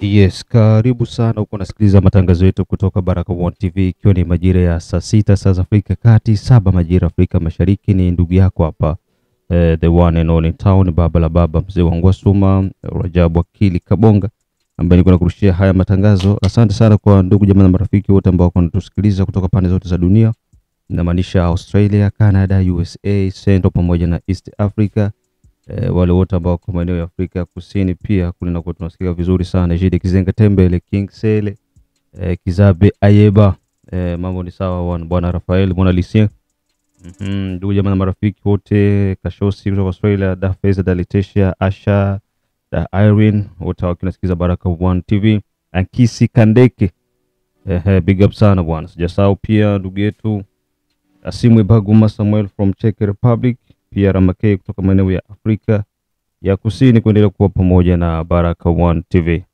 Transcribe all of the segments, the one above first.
Yes, karibu sana uko nasikiliza matangazo yetu kutoka Baraka1 TV ikiwa ni majira ya saa 6 saa za Afrika Kati, 7 majira Afrika Mashariki. Ni ndugu yako hapa the one and only town baba la baba mzee wangu Suma Rajabu Akili Kabonga ambaye niko nakurushia haya matangazo. Asante sana kwa ndugu jamaa na marafiki wote ambao wanatusikiliza kutoka pande zote za dunia. Inamaanisha Australia, Canada, USA, Central pamoja na East Africa. Wale wote ambao kwa maeneo ya Afrika Kusini pia kuna kwa tunasikia vizuri sana. Jide Kizenga Tembele, King Sele, Kizabe Ayeba, mambo ni sawa bwana Rafael Mona Lisien. Ndugu jamaa na marafiki wote Kashosi kutoka Australia, Da Feza, Da Letitia, Asha, Da Irene, wote wakinasikiza Baraka1 TV. Ankisi Kandeke, big up sana bwana. Sijasahau pia ndugu yetu Asimwe Baguma Samuel from Czech Republic, pia Ramakei kutoka maeneo ya Afrika ya Kusini kuendelea kuwa pamoja na Baraka1 TV.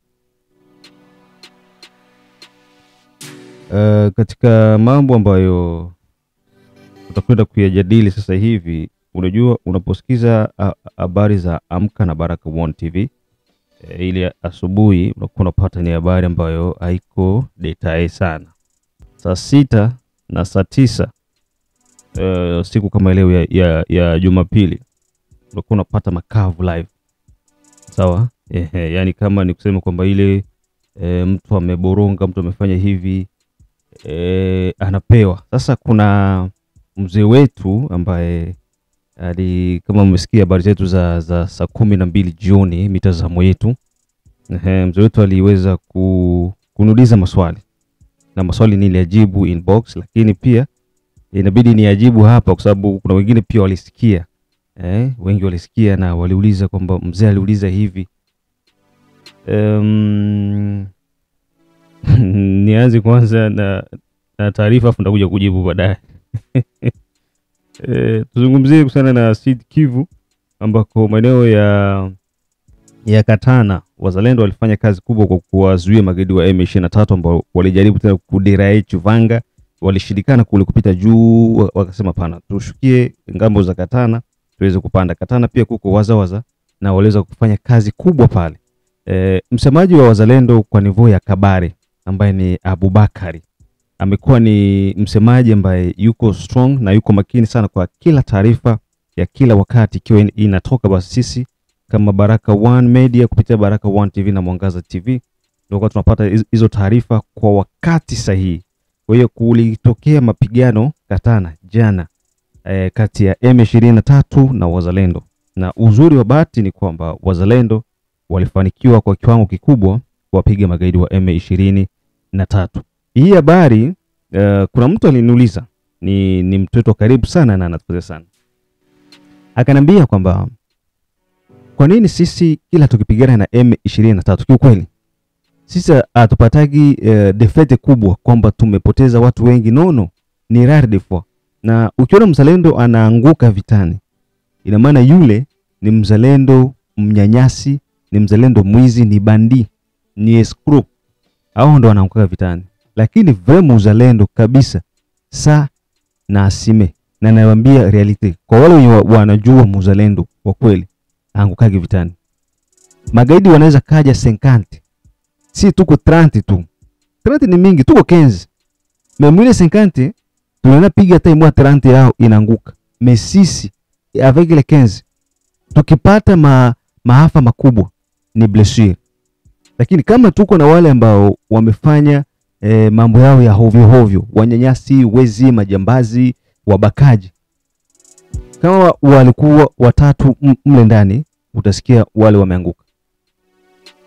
Katika mambo ambayo tutakwenda kuyajadili sasa hivi, unajua unaposikiza habari za Amka na Baraka1 TV ile asubuhi unakuwa unapata ni habari ambayo haiko detail sana. Saa 6 na saa 9 siku kama leo ya Jumapili unakuwa unapata makavu live. Sawa? Yani kama ni kusema kwamba ile mtu ameboronga, mtu amefanya hivi anapewa. Sasa kuna mzee wetu ambaye kama mmesikia habari zetu za saa 12 jioni mitazamo yetu. Mzee wetu aliweza kuniuliza maswali. Na maswali niliyajibu inbox, lakini pia inabidi niajibu hapa kwa sababu kuna wengine pia walisikia. Wengi walisikia na waliuliza kwamba mzee aliuliza hivi. Nianze kwanza na taarifa afu ndakuja kujibu baadaye. Tuzungumzie kuhusiana na Sud Kivu ambako maeneo ya Katana wazalendo walifanya kazi kubwa kwa kuwazuia magaidi wa M23 ambao walijaribu tena kudirai Chuvanga. Walishindikana kule kupita juu, wakasema pana tushukie ngambo za Katana tuweze kupanda. Katana pia kuko wazawaza na waliweza kufanya kazi kubwa pale. Msemaji wa wazalendo kwa nivo ya Kabare ambaye ni Abubakari amekuwa ni msemaji ambaye yuko strong na yuko makini sana kwa kila taarifa ya kila wakati ikiwa inatoka. Basi sisi kama Baraka1 Media kupitia Baraka1 TV na Mwangaza TV ndio tunapata hizo taarifa kwa wakati sahihi. Kwa hiyo kulitokea mapigano Katana jana kati ya M23 na wazalendo, na uzuri wa bahati ni kwamba wazalendo walifanikiwa kwa kiwango kikubwa kuwapiga magaidi wa M23. Hii habari kuna mtu aliniuliza, ni mtoto karibu sana na anatufuatilia sana. Akanambia kwamba kwa nini sisi kila tukipigana na M23 kiukweli sisi atupatagi defete kubwa kwamba tumepoteza watu wengi. Nono, ni rare de fois. Na ukiona mzalendo anaanguka vitani, ina maana yule ni mzalendo mnyanyasi, ni mzalendo mwizi, ni bandi, ni escrow. Hao ndo wanaanguka vitani. Lakini vrema uzalendo kabisa sa na asime. Na nawaambia reality, kwa wale wanajua mzalendo wa kweli angukagi vitani. Magaidi wanaweza kaja 50. Si tuko 30 tu. 30 ni mingi, tuko 15. Memwile 50 tunaona piga hata imwa 30 yao inaanguka. Mesisi avec les 15 tukipata maafa makubwa ni blessure. Lakini kama tuko na wale ambao wamefanya mambo yao ya hovyo hovyo, wanyanyasi, wezi, majambazi, wabakaji, kama walikuwa watatu mle ndani, utasikia wale wameanguka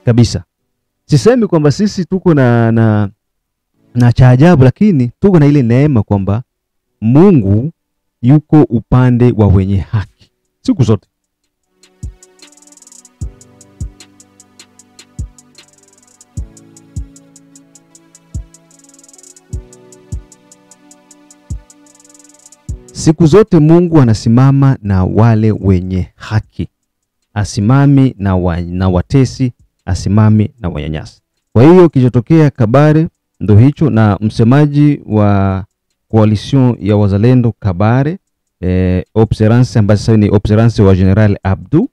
kabisa. Sisemi kwamba sisi tuko na cha ajabu, lakini tuko na ile neema kwamba Mungu yuko upande wa wenye haki siku zote. Siku zote Mungu anasimama na wale wenye haki. Asimami na watesi, asimami na wanyanyasi. Kwa hiyo kilichotokea Kabare ndo hicho, na msemaji wa coalition ya wazalendo Kabare observance ambaye sasa ni observance wa General Abdu,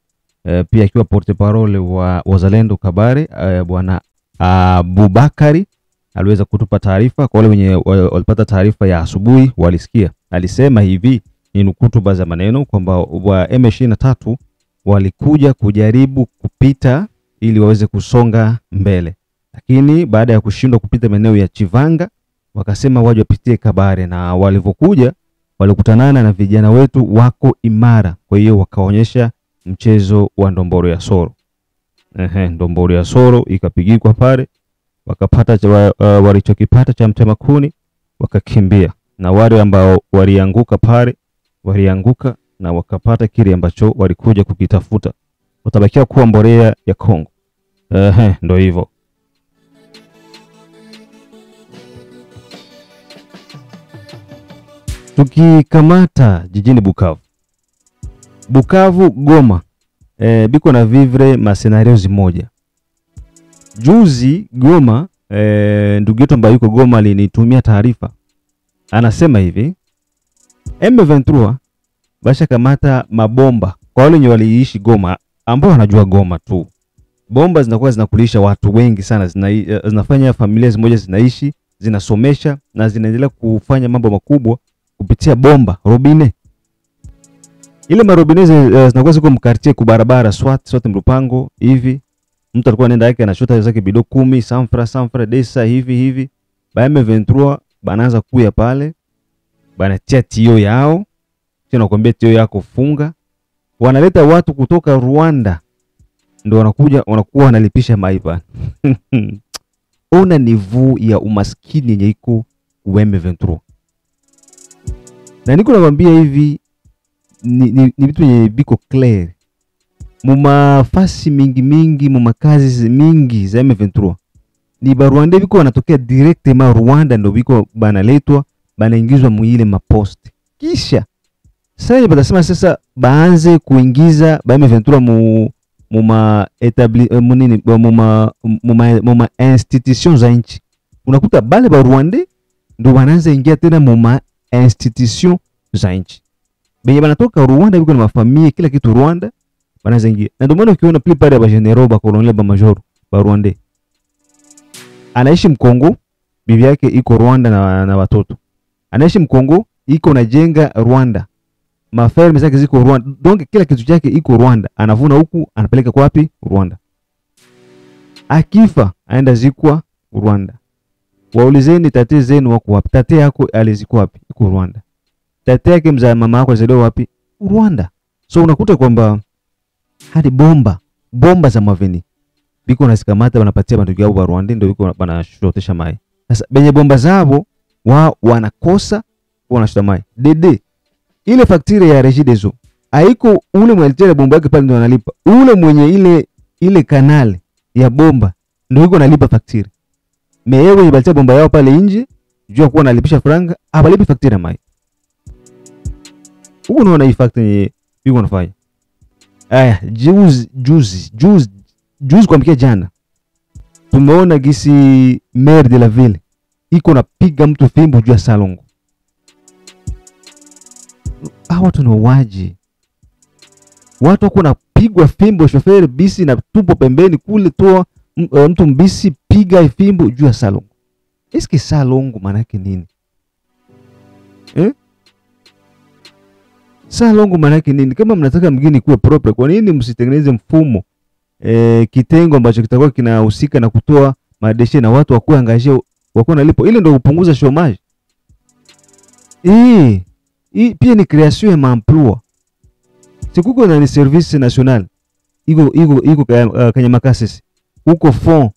pia akiwa porte parole wa wazalendo Kabare bwana Abubakari aliweza kutupa taarifa. Kwa wale wenye walipata taarifa ya asubuhi walisikia. Alisema hivi, ni nukutu za maneno kwamba wa M23 walikuja kujaribu kupita ili waweze kusonga mbele. Lakini baada ya kushindwa kupita maeneo ya Chivanga, wakasema waje wapitie Kabare, na walivyokuja walikutanana na vijana wetu wako imara. Kwa hiyo wakaonyesha mchezo wa ndomboro ya soro. Ndomboro ya soro ikapigikwa pale, wakapata walichokipata cha mtema kuni, wakakimbia. Na wale ambao walianguka pale, walianguka na wakapata kile ambacho walikuja kukitafuta. Watabakia kuwa mbolea ya Kongo. Ndio hivyo. Tukikamata jijini Bukavu, Goma, biko na vivre masenarios moja. Juzi Goma, ndugu yetu ambaye yuko Goma alinitumia taarifa. Anasema hivi, M23 basha kamata mabomba. Kwa wale wenye waliishi Goma ambao wanajua Goma tu, bomba zinakuwa zinakulisha watu wengi sana, zinafanya familia zimoja zinaishi, zinasomesha na zinaendelea kufanya mambo makubwa kupitia bomba robine. Ile marobine zinakuwa ziko mkartie ku barabara swat mrupango hivi. Mtu alikuwa anaenda yake anashota zake bido 10 sanfra desa hivi. Ba M23 banaanza kuya pale, banatia tio yao. Tena nakwambia tio yako funga. Wanaleta watu kutoka Rwanda, ndio wanakuwa wanalipisha maipa. Ona nivu ya umaskini yenye iko M23. Na niko nakwambia hivi, ni vitu yenye biko clear. Muma fasi mingi muma kazi mingi za M23 ni Rwanda biko wanatokea directement Rwanda, ndio biko banaletwa banaingizwa muile mapost. Kisha sasa batasema sasa baanze kuingiza ba M23 muma institutions za nchi. Unakuta bale ba Rwanda ndio wanaanza ingia tena muma institution za nchi. Benye banatoka Rwanda biko na mafamilia kila kitu Rwanda banaanza ingia. Na ndio maana ukiona plupart ya ba general ba colonel ba major ba Rwanda anaishi Mkongo, bibi yake iko Rwanda na watoto. Anaishi Mkongo, iko na jenga Rwanda. Maferme zake ziko Rwanda. Donc kila kitu chake iko Rwanda. Anavuna huku, anapeleka kwa wapi? Rwanda. Akifa aenda zikwa Rwanda. Waulizeni tate zenu wako wapi? Tate yako alizikwa wapi? Iko Rwanda. Tate yake mzaa mama yako alizaliwa wapi? Rwanda. So unakuta kwamba hadi bomba za maveni biko nasikamata wanapatia bandugu yao wa Rwanda, ndio biko banashotesha mai. Sasa benye bomba zao wanakosa wanashota mai. Dede ile fakturi ya Regideso haiko ule mwenye bomba yake pale ndio analipa. Ule mwenye ile kanali ya bomba ndio yuko analipa fakturi. Meyewe ibalitia bomba yao pale nje, jua kuwa analipisha franga, abalipi fakturi ya mai. Huko unaona hii fakturi yuko anafanya. Aya, juzi kwa mkia jana tumeona gisi maire de la ville iko napiga mtu fimbo juu ya Salongo. Watu ni waje. Watu wako napigwa fimbo, shoferi bisi na tupo pembeni kule, toa mtu mbisi piga fimbo juu ya Salongo. Eski Salongo maana yake nini? Salongo maana yake nini? Kama mnataka mgini kuwe proper, kwa nini msitengeneze mfumo kitengo ambacho kitakuwa kinahusika na kutoa madeshe na watu wakuwe angaje wako nalipo, ile ndio kupunguza chômage. Hii pia ni création ya maemploi. Sikuko na ni service national. Iko kwenye makasisi. Huko fond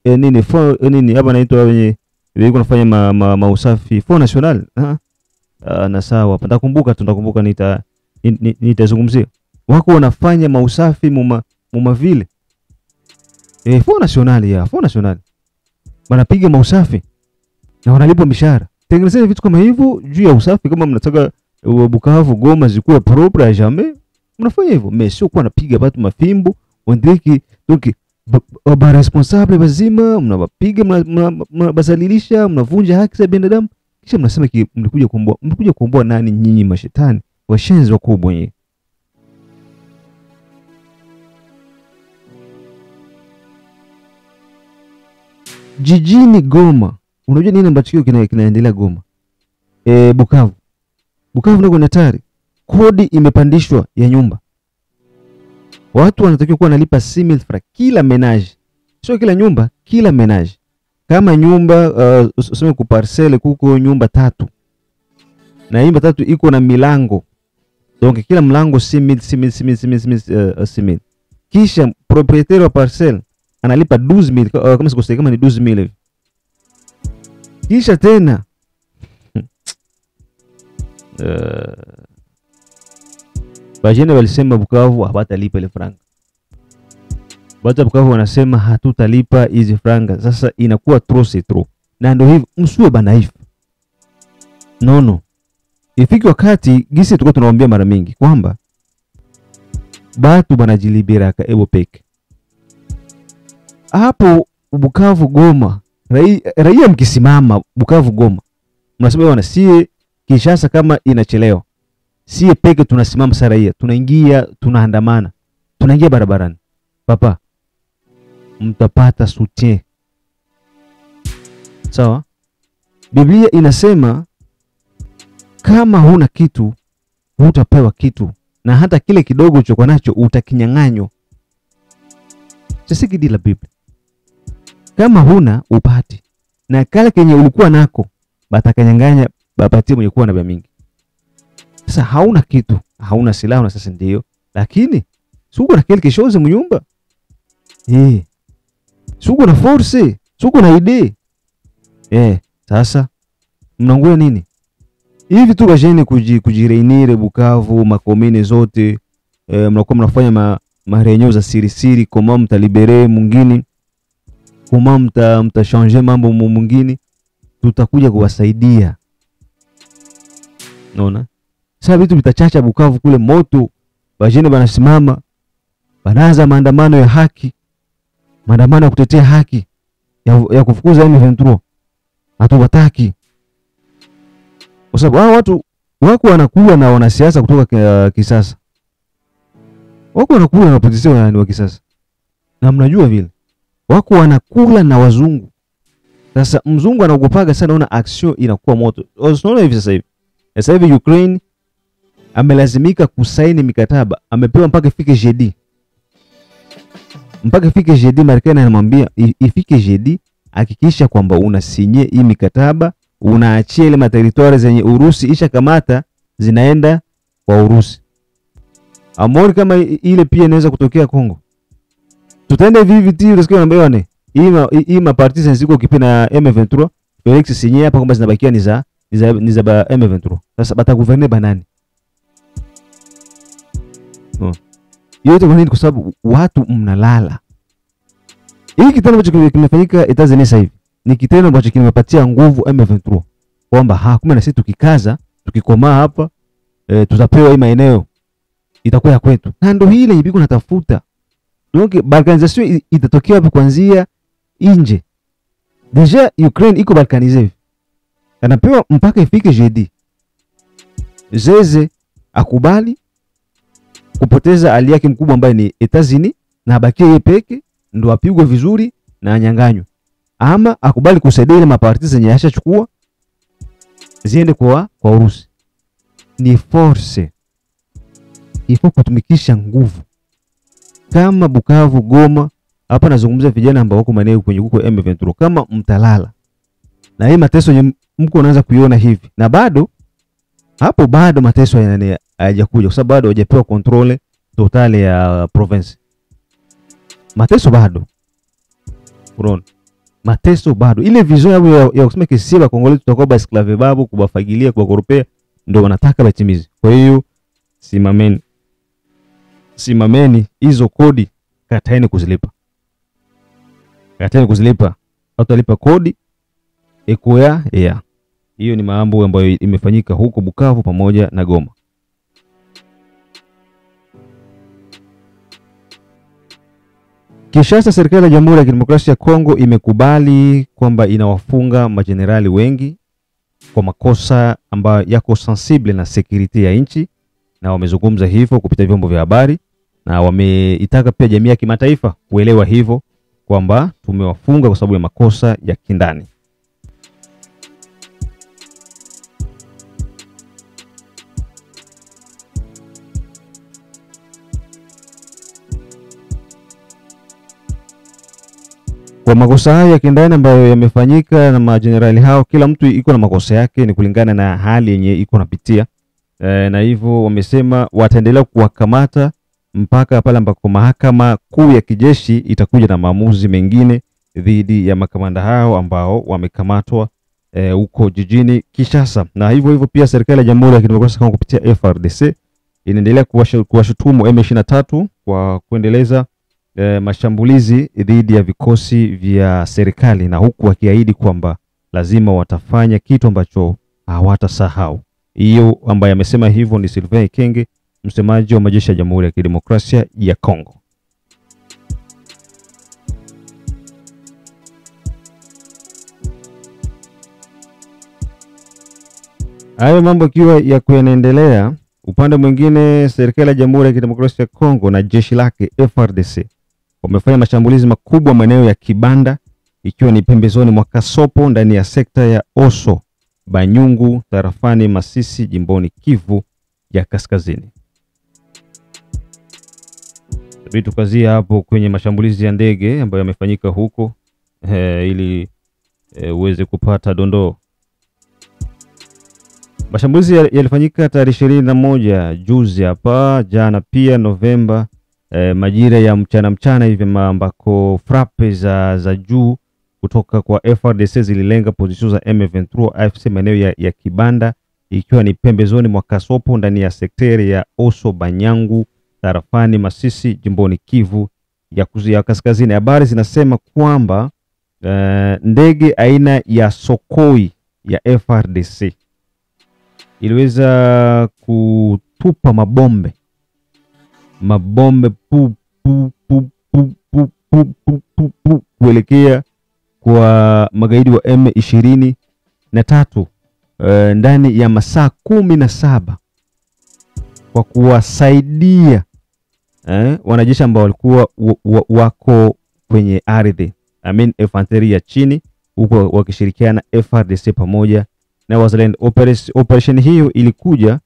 nini hapa naitwa wenye wiko nafanya mausafi fond national. Na sawa, tutakumbuka nitazungumzia. Wako wanafanya mausafi muma vile. Fond national. Wanapiga mausafi na wanalipwa mishahara. Tengenezeni vitu kama hivyo juu ya usafi. Kama mnataka Bukavu, Goma zikuwe propre jamais, mnafanya hivyo. Mais sio kwa napiga watu mafimbo, ondeki donc ba responsable bazima mnawapiga, mnabasalilisha, mnavunja haki za binadamu, kisha mnasema mlikuja kuomboa nani nyinyi mashetani, washenzi wakubwa nyinyi. Jijini Goma, unajua nini ambacho kinaendelea Goma? Bukavu. Bukavu ndio kuna hatari. Kodi imepandishwa ya nyumba. Watu wanatakiwa kuwa wanalipa 6000 francs kila menage. Sio kila nyumba, kila menage. Kama nyumba useme ku parcelle kuko nyumba 3. Na nyumba 3 iko na milango. Donc kila mlango 6000. Kisha proprietaire wa parcelle analipa 12000 kama sikosei, kama ni 12000 hivi. Kisha tena bajene walisema Bukavu hawatalipa ile franga. Watu Bukavu wanasema hatutalipa hizi franga. Sasa inakuwa trop c'est trop. Na ndio hivi, msiwe banaifu. No. Ifiki wakati gisi tulikuwa tunawaambia mara mingi kwamba batu banajiliberaka ebo peke. Hapo Bukavu Goma, raia mkisimama Bukavu Goma, mnasema bwana sie Kinshasa kama inachelewa, sie peke tunasimama sa raia, tunaingia, tunaandamana, tunaingia barabarani. Papa, mtapata soutien. Sawa? Biblia inasema kama huna kitu hutapewa kitu, na hata kile kidogo ulichokuwa nacho utakinyang'anywa. Sisi kidi la Biblia. Kama huna upati, na kale kenye ulikuwa nako batakanyang'anya, bapatie mwenye kuwa na bia mingi. Sasa hauna kitu, hauna silaha, na sasa ndio, lakini suko na kile kishoze mnyumba. Suko na force, suko na idea. Sasa mnangoja nini? Hivi tu bajeni kujireinire Bukavu, makomine zote, mnakuwa mnafanya mareunion za siri kama mtalibere mwingine, kama mtachange mambo mwingine, tutakuja kuwasaidia. Unaona? Sasa vitu vitachacha Bukavu kule moto, bajeni banasimama, banaanza maandamano ya haki, maandamano ya kutetea haki, ya kufukuza M23. Hatuwataki. Kwa sababu hao watu wako wanakuwa na wanasiasa kutoka kisasa. Wako wanakuwa na politician wa kisasa. Na mnajua vile. Wako wanakula na wazungu. Sasa mzungu anaogopaga sana, una action inakuwa moto. Unaona hivi sasa hivi. Sasa hivi Ukraine amelazimika kusaini mikataba, amepewa mpaka ifike jeudi. Mpaka ifike jeudi, Marekani anamwambia ifike jeudi, hakikisha kwamba unasinye hii mikataba, unaachia ile materitoire zenye Urusi isha kamata zinaenda kwa Urusi. Amoni kama ile pia inaweza kutokea Kongo. Tutaenda hivi tu, unasikia wanaambia ne. Hii mapartisan ziko kipina M23, Felix sinye hapa kwamba zinabakia ni za M23. Sasa bata gouverner banani? Yote kwa nini? Kwa sababu watu mnalala. Hii kitendo ambacho kimefanyika Etazini sasa hivi ni kitendo ambacho kimepatia nguvu M23 kwamba kumbe na sisi tukikaza, tukikomaa hapa tutapewa hii maeneo, itakuwa ya kwetu. Na ndio hile ibiko natafuta. Donc balkanisation itatokea hapo kuanzia nje. Deja Ukraine iko balkanize. Anapewa mpaka ifike jeudi. Zeze akubali kupoteza ali yake mkubwa ambaye ni Etazini, na abakie yeye peke ndo apigwe vizuri na anyang'anywe, ama akubali kusaidia ile maparti zenye ashachukua ziende kwa Urusi. Ni force, ifo kutumikisha nguvu. Kama Bukavu, Goma, hapa nazungumza vijana ambao wako maeneo kwenye huko M23, kama mtalala na hii mateso yenye mko unaanza kuiona hivi, na bado hapo bado mateso hayajakuja, kwa sababu bado hajapewa control totale ya province. Mateso bado. Unaona? Mateso bado. Ile vision ya kusema kesi ba Kongole tutakuwa ba esclave babu, kubafagilia, kubakoropea, ndio wanataka batimize. Kwa hiyo simameni hizo kodi, kataeni kuzilipa. Kataeni kuzilipa. Watalipa kodi ekoya ya. Hiyo ni mambo ambayo imefanyika huko Bukavu pamoja na Goma. Kinshasa, serikali ya Jamhuri ya Kidemokrasia ya Kongo imekubali kwamba inawafunga majenerali wengi kwa makosa ambayo yako sensible na security ya nchi, na wamezungumza hivyo kupitia vyombo vya habari, na wameitaka pia jamii ya kimataifa kuelewa hivyo kwamba tumewafunga kwa sababu ya makosa ya kindani. Kwa makosa haya ya kindani ambayo yamefanyika na majenerali hao, kila mtu iko na makosa yake, ni kulingana na hali yenye iko napitia. Na hivyo wamesema wataendelea kuwakamata mpaka pale ambako mahakama kuu ya kijeshi itakuja na maamuzi mengine dhidi ya makamanda hao ambao wamekamatwa huko jijini Kinshasa. Na hivyo pia serikali ya Jamhuri ya Kidemokrasia ya Kongo kupitia FARDC inaendelea kuwashutumu M23 kwa kuendeleza mashambulizi dhidi ya vikosi vya serikali, na huku wakiahidi kwamba lazima watafanya kitu ambacho hawatasahau. Hiyo ambaye amesema hivyo ni Sylvain Ekenge, msemaji wa majeshi ya Jamhuri ya Kidemokrasia ya Kongo. Hayo mambo kiwa ya kuendelea, upande mwingine serikali ya Jamhuri ya Kidemokrasia ya Kongo na jeshi lake FARDC wamefanya mashambulizi makubwa maeneo ya Kibanda, ikiwa ni pembezoni mwa Kasopo ndani ya sekta ya Oso Banyungu tarafani Masisi jimboni Kivu ya Kaskazini. Tukazia hapo kwenye mashambulizi ya ndege ambayo yamefanyika huko ili uweze kupata dondoo. Mashambulizi yalifanyika tarehe 21 juzi hapa, jana pia Novemba majira ya mchana hivi, ambako frappe za juu kutoka kwa FARDC zililenga position za M23 AFC maeneo ya Kibanda, ikiwa ni pembezoni mwa Kasopo ndani ya sekteri ya Oso Banyangu tarafani Masisi jimboni Kivu ya Kaskazini. Habari zinasema kwamba ndege aina ya Sokoi ya FARDC iliweza kutupa mabombe kuelekea kwa magaidi wa M23 ndani ya masaa 17 kwa kuwasaidia wanajeshi ambao walikuwa wako kwenye ardhi, infantry ya chini, huko wakishirikiana FARDC pamoja na Wazalendo. Operation hiyo ilikuja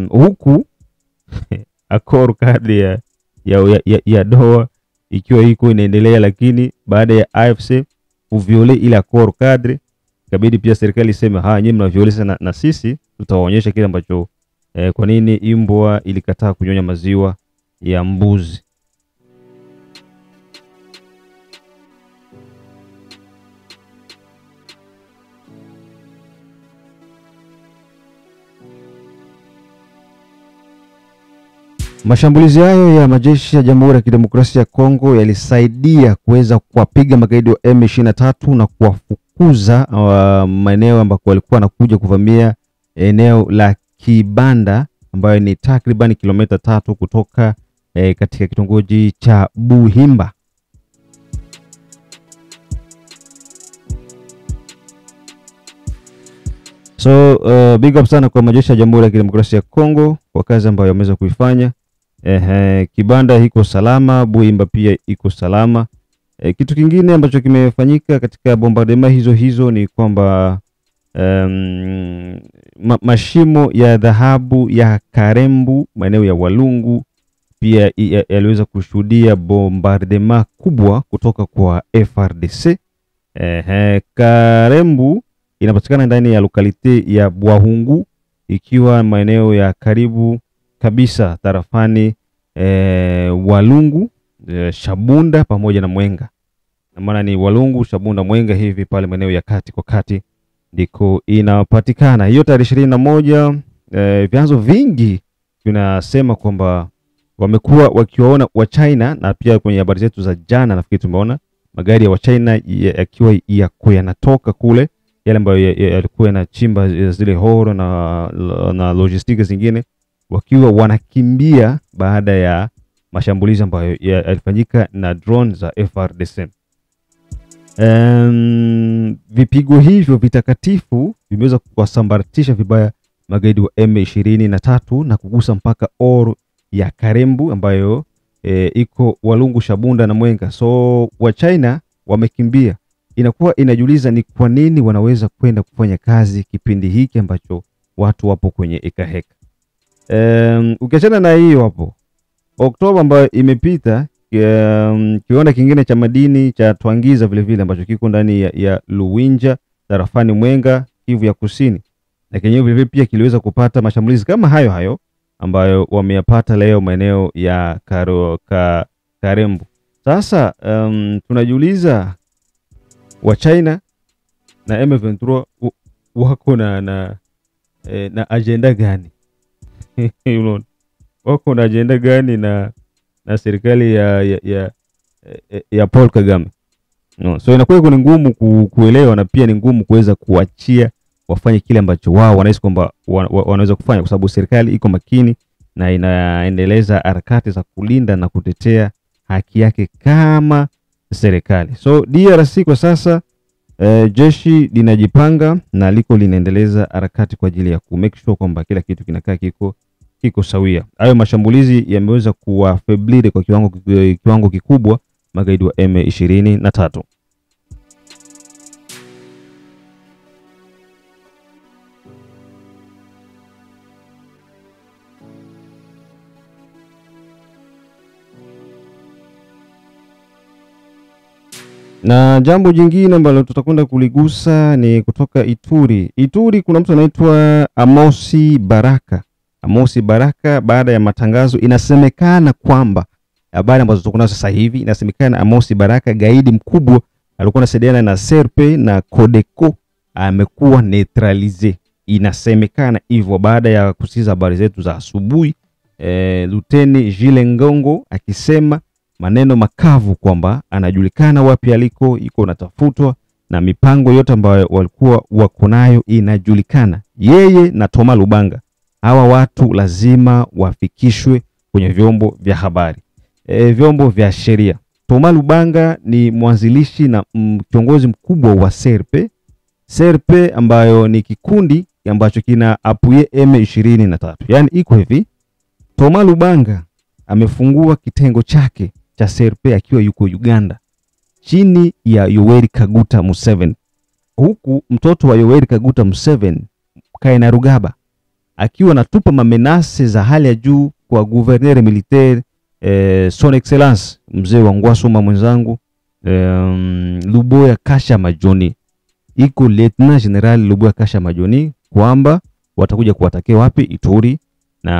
huku accord cadre ya Doha ikiwa iko inaendelea, lakini baada ya AFC kuviole ile accord cadre, kabidi pia serikali iseme nyinyi mnaviolesha na sisi tutawaonyesha kile ambacho kwa nini imbwa ilikataa kunyonya maziwa ya mbuzi. Mashambulizi hayo ya majeshi ya Jamhuri ya Kidemokrasia ya Kongo yalisaidia kuweza kuwapiga magaidi wa M23 na kuwafukuza maeneo ambako walikuwa wanakuja kuvamia eneo la Kibanda, ambayo ni takriban kilomita 3 kutoka katika kitongoji cha Buhimba. So big up sana kwa majeshi ya Jamhuri ya Kidemokrasia ya Kongo kwa kazi ambayo wameweza kuifanya. Kibanda iko salama, Buhimba pia iko salama. Kitu kingine ambacho kimefanyika katika bombardement hizo ni kwamba mashimo ya dhahabu ya Karembu maeneo ya Walungu pia yaliweza kushuhudia bombardement kubwa kutoka kwa FARDC. Karembu inapatikana ndani ya lokalite ya Bwahungu, ikiwa maeneo ya karibu kabisa tarafani Walungu, Shabunda pamoja na Mwenga. Na maana ni Walungu, Shabunda, Mwenga hivi pale maeneo ya kati kwa kati ndiko inapatikana. Hiyo tarehe 21 vyanzo vingi vinasema kwamba wamekuwa wakiwaona wa China, na pia kwenye habari zetu za jana nafikiri tumeona magari ya wa China yakiwa yanatoka kule, yale ambayo yalikuwa yanachimba zile horo na logistics zingine, wakiwa wanakimbia baada ya mashambulizi ambayo yalifanyika na drone za FARDC. Vipigo hivyo vitakatifu vimeweza kuwasambaratisha vibaya magaidi wa M23 na kugusa mpaka oro ya Karembu ambayo iko Walungu, Shabunda na Mwenga. So wa China wamekimbia. Inakuwa inajiuliza ni kwa nini wanaweza kwenda kufanya kazi kipindi hiki ambacho watu wapo kwenye ekaheka. Ukiachana na hiyo hapo, Oktoba ambayo imepita, kiwanda kingine cha madini cha Twangiza vile vile ambacho kiko ndani ya Luwinja tarafani Mwenga, Kivu ya Kusini, na kenyewe vile vile pia kiliweza kupata mashambulizi kama hayo ambayo wameyapata leo maeneo ya Karembu. Sasa tunajiuliza wa China na M23 wako na agenda gani? Unaona, wako na agenda gani na serikali ya Paul Kagame? No. So inakuwa ni ngumu kuelewa, na pia ni ngumu kuweza kuachia wafanye kile ambacho wao wanahisi kwamba wanaweza kufanya, kwa sababu serikali iko makini na inaendeleza harakati za kulinda na kutetea haki yake kama serikali. So DRC kwa sasa jeshi linajipanga na liko linaendeleza harakati kwa ajili ya make sure kwamba kila kitu kinakaa kiko sawia. Hayo mashambulizi yameweza kuwafeblide kwa kiwango kikubwa magaidi wa M23. Na jambo jingine ambalo tutakwenda kuligusa ni kutoka Ituri. Ituri kuna mtu anaitwa Amosi Baraka. Amosi Baraka, baada ya matangazo inasemekana kwamba habari ambazo tuko nazo sasa hivi, inasemekana Amosi Baraka, gaidi mkubwa alikuwa anasaidiana na Serpe na Codeco, amekuwa neutralize. Inasemekana hivyo baada ya kusikiza habari zetu za asubuhi, Luteni Gilles Ngongo akisema maneno makavu kwamba anajulikana wapi aliko, iko natafutwa na mipango yote ambayo walikuwa wako nayo inajulikana. Yeye na Thomas Lubanga, hawa watu lazima wafikishwe kwenye vyombo vya habari, vyombo vya sheria. Thomas Lubanga ni mwanzilishi na kiongozi mkubwa wa Serpe ambayo ni kikundi ambacho kina apuye M23. Yani iko hivi, Thomas Lubanga amefungua kitengo chake cha Serpe akiwa yuko Uganda chini ya Yoweri Kaguta Museveni. Huku mtoto wa Yoweri Kaguta Museveni, Kainerugaba, akiwa natupa mamenase za hali ya juu kwa gouverneur militaire son excellence mzee wa Ngwasoma mwenzangu Luboya Kasha Majoni. Iko Lieutenant General Luboya Kasha Majoni kwamba watakuja kuwatakia wapi? Ituri, na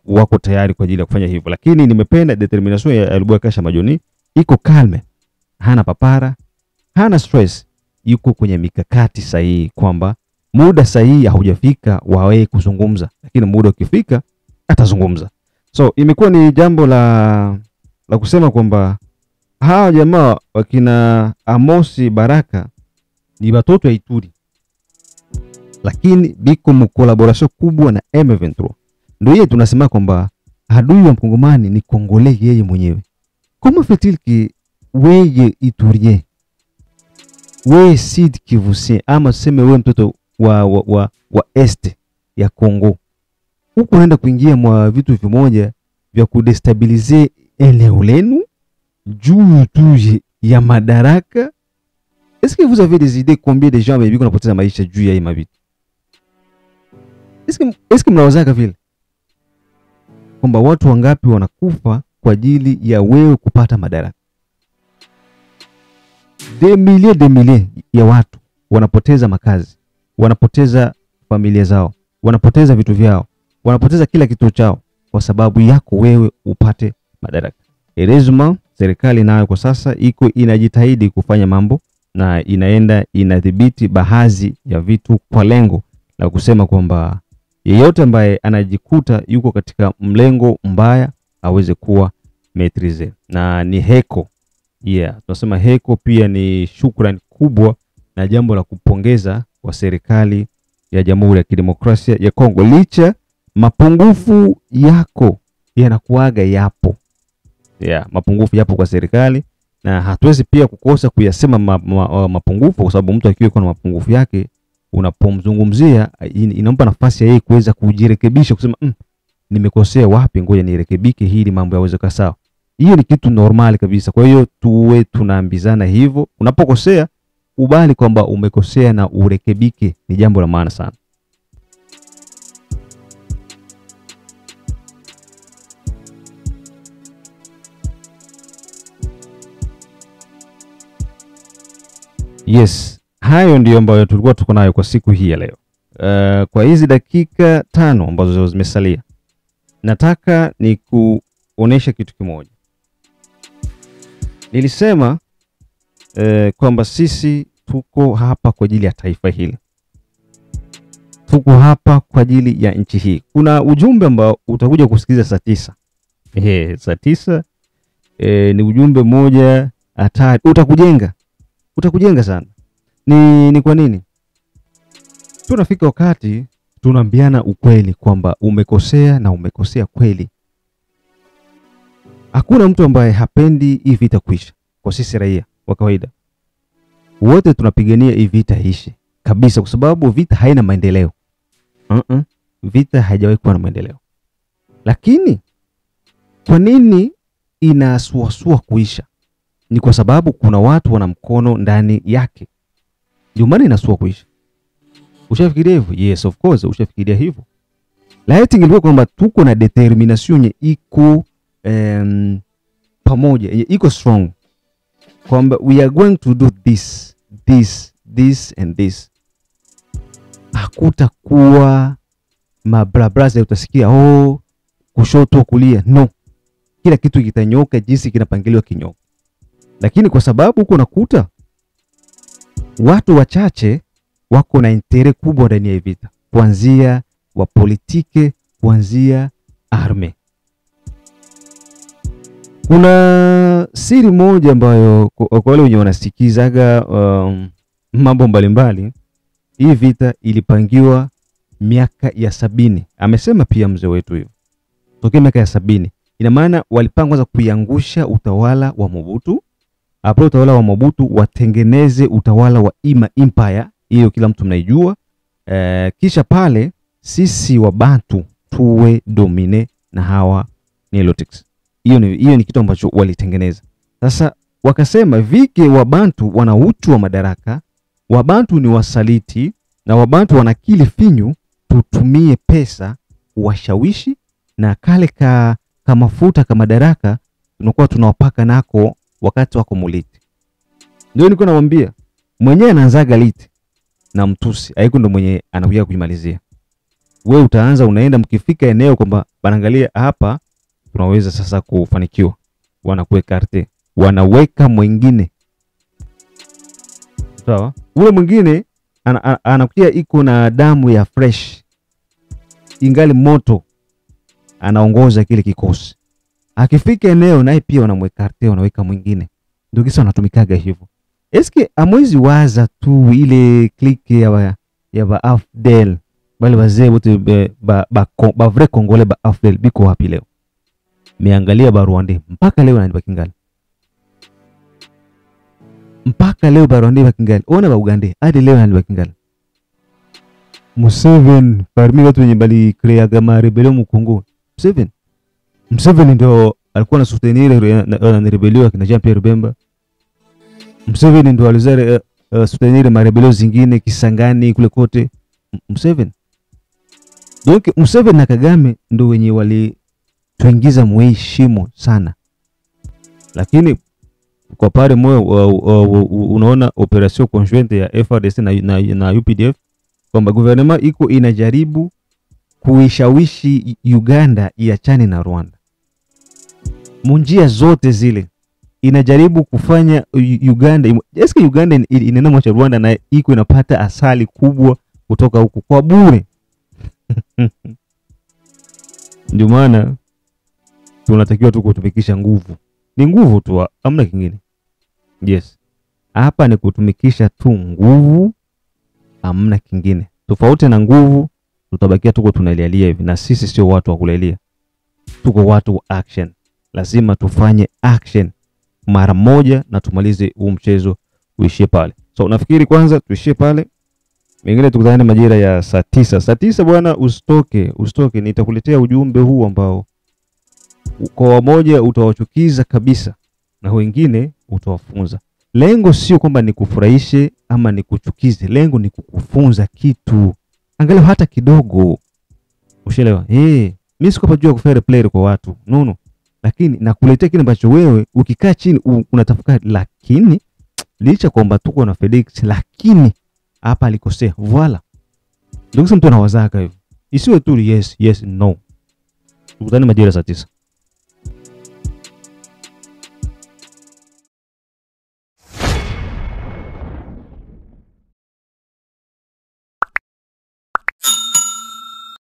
wako tayari kwa ajili ya kufanya hivyo. Lakini nimependa determination ya Luboya Kasha Majoni, iko kalme, hana papara, hana stress, yuko kwenye mikakati sahihi kwamba muda sahihi haujafika wawe kuzungumza, lakini muda ukifika atazungumza. So imekuwa ni jambo la kusema kwamba hawa jamaa wakina Amosi Baraka ni watoto wa Ituri, lakini biko mkolaborasyon kubwa na M23. Ndio yeye tunasema kwamba adui wa Mkongomani ni Kongole yeye mwenyewe. Kama fait-il que weye Iturien, we Sud Kivu, ama tuseme we mtoto wa este ya Kongo, huko unaenda kuingia mwa vitu vimoja vya kudestabilize eneo lenu juu tu ya madaraka? Est-ce que vous avez des idées combien de gens biko napoteza maisha juu ya hii mabitu? Est-ce que mnawazaka vile kwamba watu wangapi wanakufa kwa ajili ya wewe kupata madaraka? Des milliers ya watu wanapoteza makazi, wanapoteza familia zao, wanapoteza vitu vyao, wanapoteza kila kitu chao kwa sababu yako wewe upate madaraka. Erezuma serikali nayo kwa sasa iko inajitahidi kufanya mambo na inaenda inadhibiti baadhi ya vitu kwa lengo la kusema kwamba yeyote ambaye anajikuta yuko katika mlengo mbaya aweze kuwa maîtriser. Na ni heko. Tunasema heko pia ni shukrani kubwa na jambo la kupongeza kwa serikali ya Jamhuri ya Kidemokrasia ya Kongo. Licha mapungufu yako yanakuaga yapo. Mapungufu yapo kwa serikali na hatuwezi pia kukosa kuyasema mapungufu, kwa sababu mtu akiwa na mapungufu yake unapomzungumzia inampa nafasi ya yeye kuweza kujirekebisha, kusema nimekosea wapi, ngoja nirekebike hili mambo yaweze kuwa sawa. Hiyo ni kitu normal kabisa. Kwa hiyo tuwe tunaambizana hivyo. Unapokosea ubali kwamba umekosea na urekebike, ni jambo la maana sana. Yes, hayo ndiyo ambayo tulikuwa tuko nayo kwa siku hii ya leo. Kwa hizi dakika 5 ambazo zimesalia, nataka ni kuonesha kitu kimoja. Nilisema kwamba sisi tuko hapa kwa ajili ya taifa hili. Tuko hapa kwa ajili ya nchi hii. Kuna ujumbe ambao utakuja kusikiliza saa 9. Saa 9 ni ujumbe mmoja hatari. Utakujenga sana. Ni kwa nini? Tunafika wakati tunaambiana ukweli kwamba umekosea na umekosea kweli. Hakuna mtu ambaye hapendi hii vita kuisha. Kwa sisi raia wa kawaida, wote tunapigania hii vita ishe kabisa, kwa sababu vita haina maendeleo. Vita haijawahi kuwa na maendeleo. Lakini kwa nini inasuasua kuisha? Ni kwa sababu kuna watu wana mkono ndani yake. Ndio maana inasua kuisha. Ushafikiria hivyo? Yes, of course, ushafikiria hivyo. Laiti ingekuwa kwamba tuko na determination iko pamoja, iko strong, kwamba we are going to do this and this, hakutakuwa mabrabraza utasikia kushoto kulia. No, kila kitu kitanyoka jinsi kinapangiliwa kinyoka. Lakini kwa sababu uko nakuta watu wachache wako na intere kubwa ndani ya vita, kuanzia wa politike, kuanzia arme. Kuna siri moja ambayo kwa wale wenye wanasikizaga mambo mbalimbali, hii vita ilipangiwa miaka ya 70. Amesema pia mzee wetu hiyo. Tokea miaka ya 70. Ina maana walipanga kwanza kuiangusha utawala wa Mobutu. Hapo utawala wa Mobutu watengeneze utawala wa Empire, hiyo kila mtu mnaijua. Kisha pale sisi wa Bantu tuwe domine na hawa Nilotics. Hiyo ni kitu ambacho walitengeneza. Sasa wakasema vike wa Bantu wana uchu wa madaraka, wa Bantu ni wasaliti, na wa Bantu wana akili finyu, tutumie pesa washawishi, na kale ka mafuta kama madaraka tunakuwa tunawapaka nako wakati wako muliti. Ndio niko nawaambia, mwenyewe anaanzaga liti na mtusi, haiko ndo mwenye anakuja kuimalizia. Wewe utaanza unaenda, mkifika eneo kwamba banangalia hapa tunaweza sasa kufanikiwa, wanakuweka arte, wanaweka mwingine. Sawa? Ule mwingine anakuja iko na damu ya fresh, ingali moto, anaongoza kile kikosi. Akifika eneo naye pia wanamweka arte, wanaweka mwingine. Ndio kisa wanatumikaga hivyo. Eske amwezi waza tu ile click ya ba AFDL, bali wazee wote ba vrai Congolais ba AFDL biko wapi leo? Meangalia ba Rwanda mpaka leo nani bakingali? Mpaka leo ba Rwanda bakingali. Ona ba Uganda hadi leo nani bakingali? Museveni parmi watu wenye bali creaga ma rebellion mu Kongo. Museveni ndio alikuwa na soutenir na rebellion kina Jean Pierre Bemba. Museveni ndio alizare soutenir ma rebellion zingine Kisangani kule kote. Museveni. Donc Museveni na Kagame ndio wenye wali tuingiza mweshimo sana. Lakini kwa pale moyo unaona operation conjointe ya FARDC na UPDF kwamba gouvernement iko inajaribu kuishawishi Uganda iachane na Rwanda. Munjia zote zile inajaribu kufanya Uganda, eske Uganda inaenda mwacha Rwanda na iko inapata asali kubwa kutoka huku kwa bure. Ndio maana tunatakiwa tu kutumikisha nguvu. Ni nguvu tu, hamna kingine. Yes. Hapa ni kutumikisha tu nguvu, hamna kingine. Tofauti na nguvu tutabakia tuko tunalialia hivi, na sisi sio watu wa kulelia. Tuko watu wa action. Lazima tufanye action mara moja na tumalize huu mchezo uishie pale. So nafikiri kwanza tuishie pale. Mengine tukutane majira ya saa 9. Saa 9 bwana, usitoke. Nitakuletea ujumbe huu ambao Kwa wamoja utawachukiza kabisa na wengine utawafunza. Lengo sio kwamba nikufurahishe ama nikuchukize. Lengo ni kukufunza kitu. Angalau hata kidogo. Ushaelewa? Mimi siko hapa juu ya kufanya player kwa watu. No. Lakini nakuletea kile ambacho wewe ukikaa chini unatafakari, lakini licha kwamba tuko na Felix lakini hapa alikosea. Voila. Ndio mtu anawazaka hivyo. Isiwe tu yes, no. Tukutane majira saa 9.